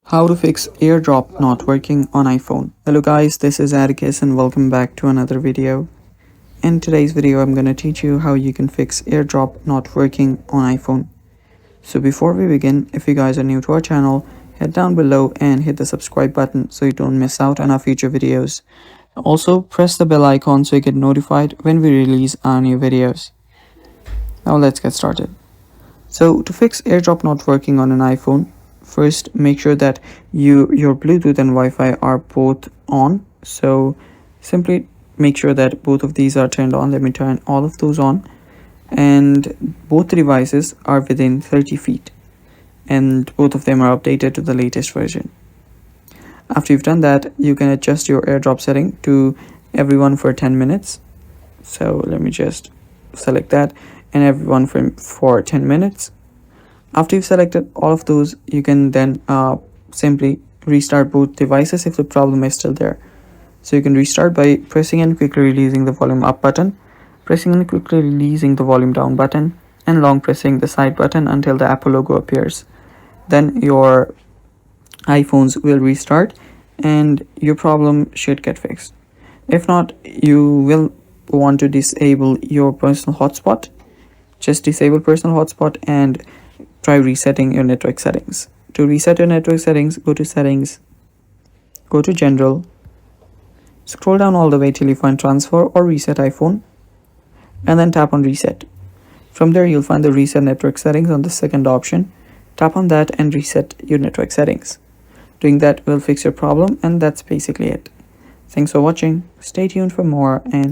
How to fix Airdrop not working on iPhone. Hello guys, this is Atticus and welcome back to another video. In today's video, I'm going to teach you how you can fix Airdrop not working on iPhone. So before we begin, if you guys are new to our channel, head down below and hit the subscribe button so you don't miss out on our future videos. Also, press the bell icon so you get notified when we release our new videos. Now let's get started. So to fix Airdrop not working on an iPhone, first make sure that your Bluetooth and Wi-Fi are both on. So simply make sure that both of these are turned on. Let me turn all of those on, and both devices are within 30 feet and both of them are updated to the latest version. After you've done that, you can adjust your Airdrop setting to everyone for 10 minutes. So let me just select that, and everyone for 10 minutes. After you've selected all of those, you can then simply restart both devices if the problem is still there. So you can restart by pressing and quickly releasing the volume up button, pressing and quickly releasing the volume down button, and long pressing the side button until the Apple logo appears. Then your iPhones will restart and your problem should get fixed. If not, you will want to disable your personal hotspot. Just disable personal hotspot and try resetting your network settings. To reset your network settings, go to settings, go to general, scroll down all the way till you find transfer or reset iPhone, and then tap on reset. From there, you'll find the reset network settings on the second option. Tap on that and reset your network settings. Doing that will fix your problem, and that's basically it. Thanks for watching. Stay tuned for more, and